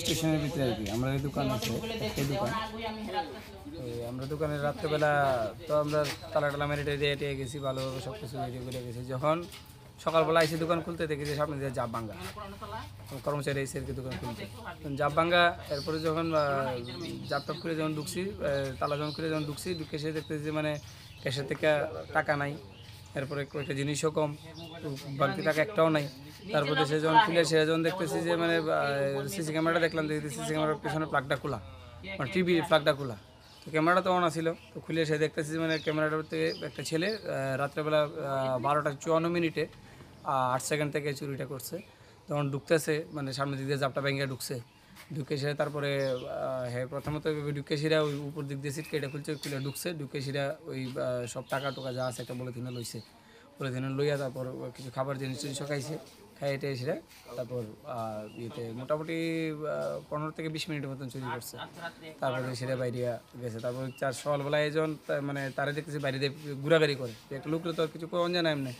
স্টেশনের ভিতরে আর কি আমরা এই দোকান আছে এই দোকান আমরা দোকানের রাত্রেবেলা তো আমরা তালা টালা মেরে দিয়ে গেছি ভালোভাবে সব কিছু রেডি করে গেছি। যখন সকালবেলা এসে দোকান খুলতে দেখেছি সামনে দিয়ে জাপ ভাঙ্গা, কর্মচারী এসে আর কি দোকান খুলতে জাপ ভাঙ্গা। এরপরে যখন জাপটাপ করে যখন ঢুকছি, তালা যখন করে যখন ঢুকছি, ঢুকে এসে দেখতেছি মানে ক্যাশের থেকে টাকা নাই, এরপরে কয়েকটা জিনিসও কম, বাড়তি টাকা একটাও নাই। তারপরে সে যখন খুলে সে যখন দেখতেছি যে মানে সিসি ক্যামেরাটা দেখলাম, দেখতে সিসি ক্যামেরার পেছনে প্লাগটা খোলা, মানে টিভি প্লাগটা খোলা। তো ক্যামেরাটা তো অন ছিল, তো খুলে সে দেখতেছি মানে ক্যামেরাটার থেকে একটা ছেলে রাত্রেবেলা 12:54 8 সেকেন্ড থেকে চুরিটা করছে। তখন ঢুকতেছে মানে সামনে দিক দিয়ে জাপটা ব্যাঙ্গে ঢুকছে, ঢুকে সে তারপরে হ্যাঁ প্রথমত ঢুকে সিরা ওই উপর দিক দিয়ে সিট কেটে খুলছে, খুলে ঢুকছে, ঢুকে সিরা ওই সব টাকা টোকা যা আছে একটা পলিথিনে লইছে, পলিথিনে লইয়া তারপর কিছু খাবার জিনিস খাইছে, খাইতে এসে তারপর ইয়েতে মোটামুটি 15 থেকে 20 মিনিটের মতন চুরি করছে। তারপরে সেটা বাইরে গেছে। তারপর চার সকালবেলা একজন মানে তারা দেখতেছি বাইরে দিয়ে ঘোরাঘুরি করে, একটা লোকরে তো আর কিছু কোন জানা এমনি।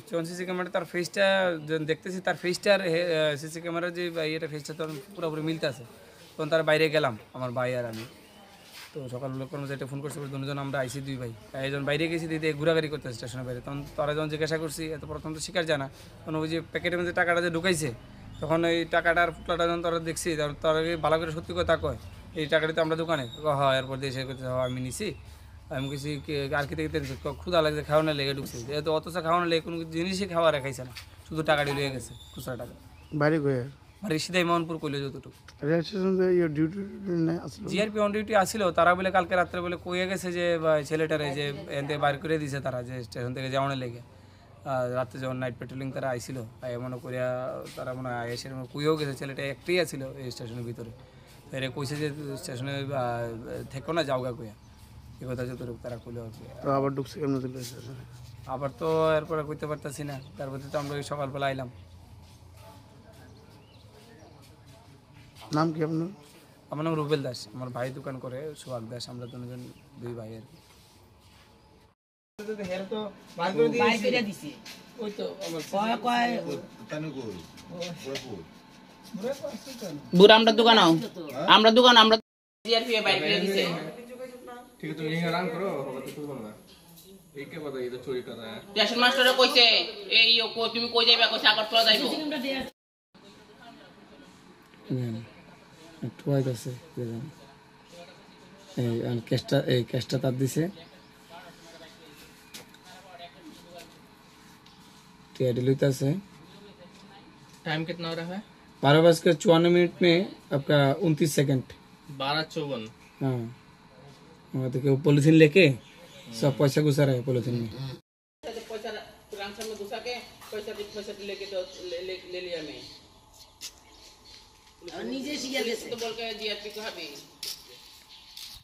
যখন সিসি ক্যামেরা তার ফেসটা দেখতেছি, তার ফেসটার সিসি ক্যামেরার যে ইয়েটা ফেসটা তো পুরোপুরি মিলতে আছে। তখন তারা বাইরে গেলাম আমার ভাই আর আমি। তো সকালবেলা কর্মচারীটা ফোন করছে, দুজন আমরা আইসি 2 ভাই, একজন বাইরে গেছি দিতে ঘোরাঘুরি করতে স্টেশনের বাইরে। তখন তারা যখন জিজ্ঞাসা করছি, এত প্রথম তো শিকার জানা, তখন ওই যে প্যাকেটের মধ্যে টাকাটা যে ঢুকাইছে, তখন ওই টাকাটার ফুটলাটা যখন তারা দেখছি, তারা ভালো করে সত্যি কথা কয় এই টাকাটা তো আমরা দোকানে হয়। এরপর দিয়ে সে করতে আমি নিছি, আমি কিছু আর কি দেখতে ক্ষুদা লাগছে, খাওয়ানো লেগে ঢুকছে, যেহেতু অথচ খাওয়ানো লেগে কোনো জিনিসই খাওয়া রেখাইছে না, শুধু টাকাটি লিয়ে গেছে খুচরা টাকা। বাইরে গিয়ে বাড়ি সিধাই মোহনপুর কইলে যতটুকু ডিউটি জিআরপি অন ডিউটি আসছিল, তারা বলে কালকে রাত্রে বলে কইয়ে গেছে যে ছেলেটারে যে এনতে বাইর করে দিয়েছে তারা, যে স্টেশন থেকে যাওয়ানো লেগে রাত্রে যখন নাইট পেট্রোলিং তারা আইছিল, মনে করিয়া তারা মনে হয় এসে কইয়েও গেছে ছেলেটা একটাই আছিল এই স্টেশনের ভিতরে। এরা কইছে যে স্টেশনে থেকো না, যাওগা কইয়া, এই কথা যতটুকু তারা কইলো আর কি। আবার ঢুকছে কেমন আবার তো এরপরে কইতে পারতেছি না, তারপরে তো আমরা ওই সকালবেলা আইলাম। নাম কি আপনার? আমার নাম রুবেল দাস, আমার ভাই দোকান করে সোহাগ দাস, আমরা দুজন 2 ভাই আর কি। আমরা দোকান আমরা দোকান আমরা স্টেশন মাস্টারে কইছে এই তুমি কই যাইবা, কইছে আগরতলা যাইবো। একটু ওয়াইড আছে এই ক্যাশটা তার দিছে, टाइम कितना हो रहा है? 12:54 में आपका 29 सेकंड 12:54। हाँ, वहाँ तक वो पॉलिथीन लेके सब पैसा घुसा रहा है पॉलिथीन में। पैसा ट्रांसफर में घुसा के पैसा लेके ले लिया मैं। नीचे तो बोल के जीआरपी को हमें